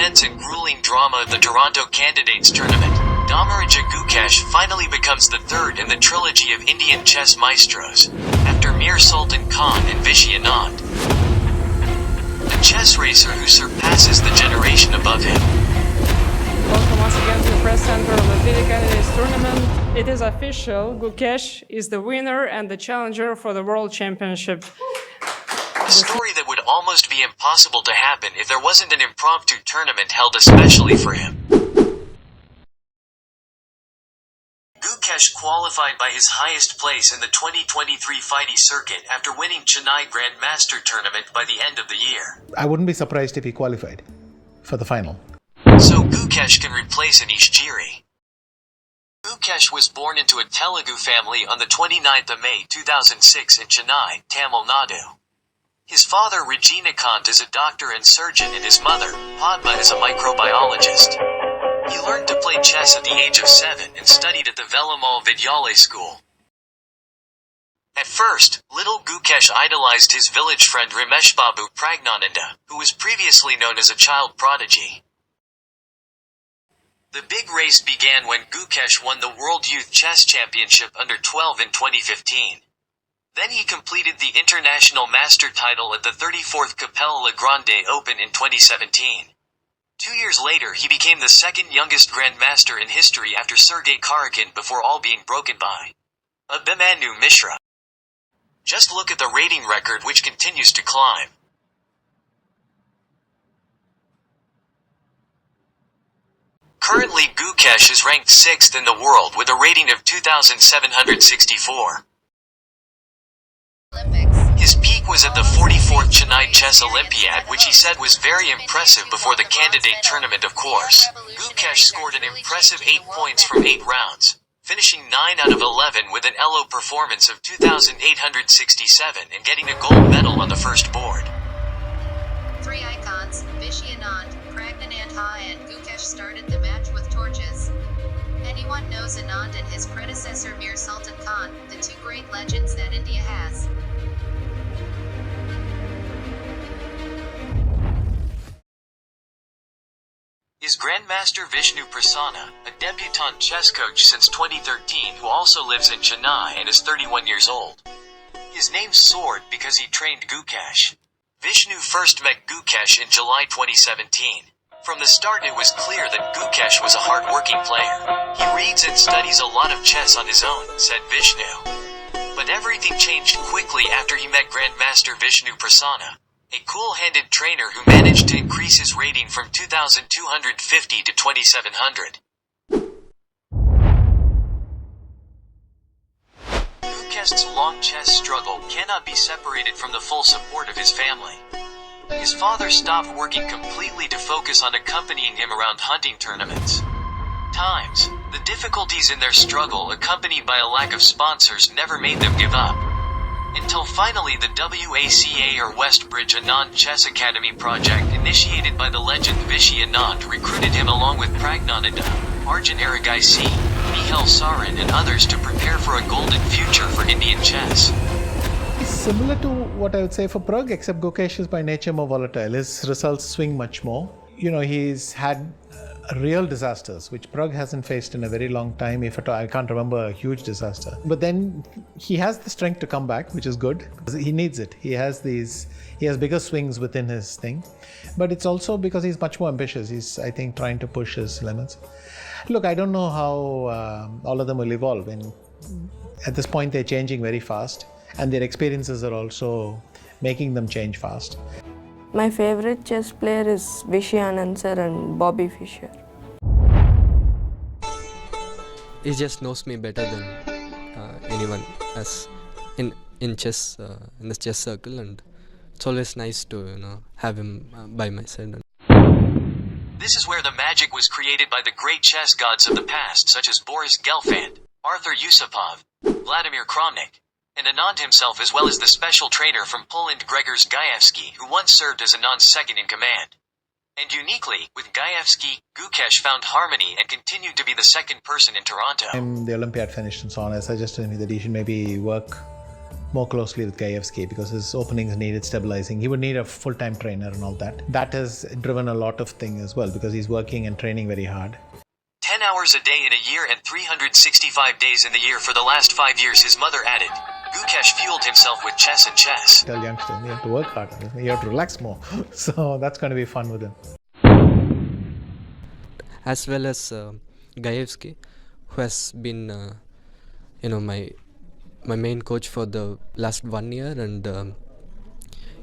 intense and grueling drama of the Toronto Candidates Tournament, Dommaraju Gukesh finally becomes the third in the trilogy of Indian chess maestros, after Mir Sultan Khan and Vishy Anand. A chess racer who surpasses the generation above him. Welcome once again to the press center of the Indian Candidates Tournament. It is official, Gukesh is the winner and the challenger for the World Championship. A story that would almost be impossible to happen if there wasn't an impromptu tournament held especially for him. Gukesh qualified by his highest place in the 2023 FIDE circuit after winning Chennai Grand Master Tournament by the end of the year. I wouldn't be surprised if he qualified for the final. So Gukesh can replace Anish Giri. Gukesh was born into a Telugu family on the 29th of May 2006 in Chennai, Tamil Nadu. His father Rajinikanth is a doctor and surgeon and his mother, Padma, is a microbiologist. He learned to play chess at the age of 7 and studied at the Vellamal Vidyalaya school. At first, little Gukesh idolized his village friend Ramesh Babu Pragnananda, who was previously known as a child prodigy. The big race began when Gukesh won the World Youth Chess Championship under 12 in 2015. Then he completed the International Master title at the 34th Capella Grande Open in 2017. 2 years later he became the second youngest Grandmaster in history after Sergei Karjakin before all being broken by Abhimanyu Mishra. Just look at the rating record which continues to climb. Currently Gukesh is ranked 6th in the world with a rating of 2,764. His peak was at the 44th Chennai Chess Olympiad, which he said was very impressive before the candidate tournament of course. Gukesh scored an impressive 8 points from 8 rounds, finishing 9 out of 11 with an ELO performance of 2,867 and getting a gold medal on the first board. 3 icons, Vishy Anand, Pragnanandha and Gukesh started the match with torches. Anyone knows Anand and his predecessor Mir Sultan Khan, the two great legends that India has. Is Grandmaster Vishnu Prasanna, a debutante chess coach since 2013 who also lives in Chennai and is 31 years old. His name's soared because he trained Gukesh. Vishnu first met Gukesh in July 2017. From the start it was clear that Gukesh was a hard-working player. He reads and studies a lot of chess on his own, said Vishnu. But everything changed quickly after he met Grandmaster Vishnu Prasanna, a cool-handed trainer who managed to increase his rating from 2,250 to 2,700. Gukesh's long chess struggle cannot be separated from the full support of his family. His father stopped working completely to focus on accompanying him around hunting tournaments. The difficulties in their struggle accompanied by a lack of sponsors never made them give up. Until finally the WACA or Westbridge Anand Chess Academy project initiated by the legend Vishy Anand recruited him along with Pragnananda, Arjun Aragaisi, Mihail Sarin and others to prepare for a golden future for Indian chess. Similar to what I would say for Prag, except Gukesh is by nature more volatile. His results swing much more. He's had real disasters, which Prag hasn't faced in a very long time, if at all. I can't remember a huge disaster. But then he has the strength to come back, which is good. He needs it. He has bigger swings within his thing. But it's also because he's much more ambitious. He's, I think, trying to push his limits. Look, I don't know how all of them will evolve. And at this point, they're changing very fast. And their experiences are also making them change fast. My favorite chess player is Vishy Anand sir and Bobby Fischer. He just knows me better than anyone as in chess in the chess circle, and it's always nice to have him by my side. This is where the magic was created by the great chess gods of the past, such as Boris Gelfand, Arthur Yusupov, Vladimir Kramnik, and Anand himself, as well as the special trainer from Poland Grzegorz Gajewski, who once served as Anand's second-in-command. And uniquely, with Gajewski, Gukesh found harmony and continued to be the second person in Toronto. The Olympiad finished and so on, I suggested to him that he should maybe work more closely with Gaevsky because his openings needed stabilizing. He would need a full-time trainer and all that. That has driven a lot of things as well because he's working and training very hard. 10 hours a day in a year and 365 days in the year for the last 5 years, his mother added. Gukesh fueled himself with chess and chess. Tell youngsters, you have to work harder, you have to relax more. So that's going to be fun with him. As well as Gaevsky, who has been my main coach for the last 1 year, and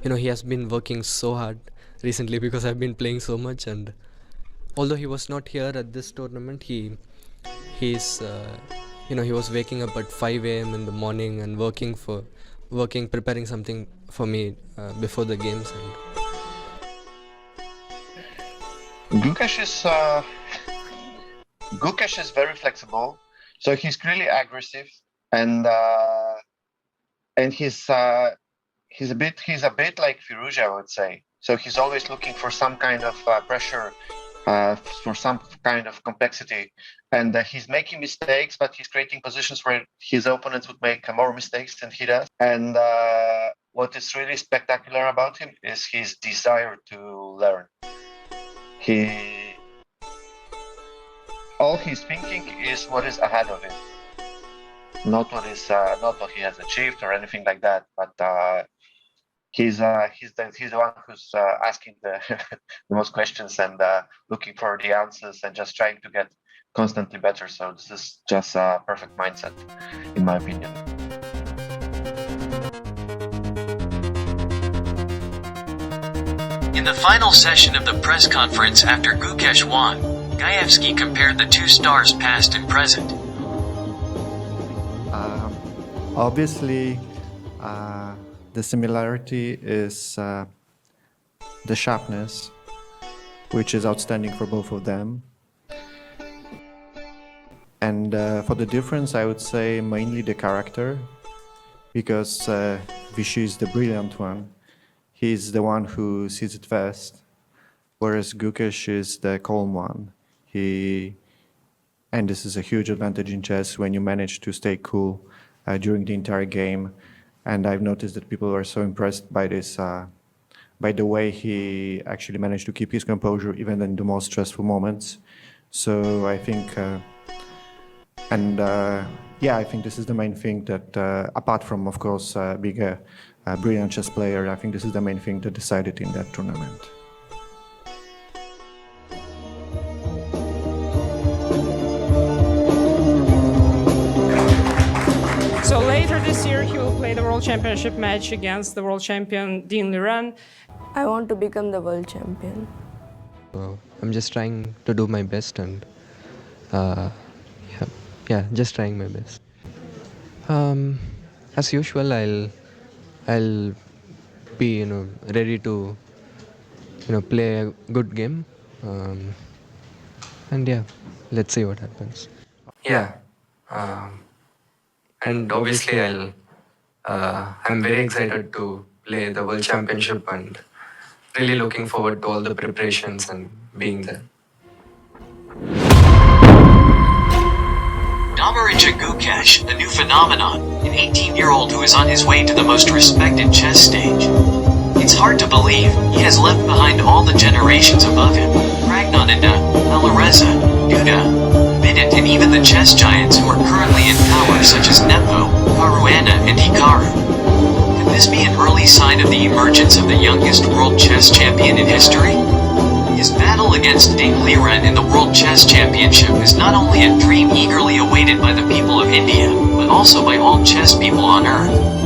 he has been working so hard recently because I've been playing so much, and although he was not here at this tournament, he was waking up at 5 a.m. in the morning and preparing something for me before the games. And Gukesh is very flexible, so he's really aggressive, and he's a bit like Firouzja, I would say. So he's always looking for some kind of pressure, for some kind of complexity, and he's making mistakes, but he's creating positions where his opponents would make more mistakes than he does. And what is really spectacular about him is his desire to learn. All he's thinking is what is ahead of him, not what he has achieved or anything like that. But he's the one who's asking the most questions and looking for the answers and just trying to get constantly better. So this is just a perfect mindset, in my opinion. In the final session of the press conference after Gukesh won, Gaevsky compared the two stars past and present. Obviously, the similarity is the sharpness, which is outstanding for both of them. And for the difference, I would say mainly the character, because Vishy is the brilliant one. He's the one who sees it first, whereas Gukesh is the calm one. And this is a huge advantage in chess when you manage to stay cool during the entire game. And I've noticed that people are so impressed by this, by the way he actually managed to keep his composure even in the most stressful moments. So I think, I think this is the main thing that, apart from, of course, being a brilliant chess player, I think this is the main thing that decided in that tournament. So later this year, he will play the World Championship match against the world champion Dean Liren. I want to become the world champion. So I'm just trying to do my best, and just trying my best. As usual, I'll be ready to play a good game, and let's see what happens. And obviously I'm very excited to play the World Championship and really looking forward to all the preparations and being there. Dommaraju Gukesh, a new phenomenon, an 18-year-old who is on his way to the most respected chess stage. It's hard to believe, he has left behind all the generations above him, Pragnananda, Alireza, Duda, Vidit, and even the chess giants who are currently in power such as Nepo, Caruana, and Hikaru. Could this be an early sign of the emergence of the youngest world chess champion in history? His battle against Ding Liren in the World Chess Championship is not only a dream eagerly awaited by the people of India, but also by all chess people on Earth.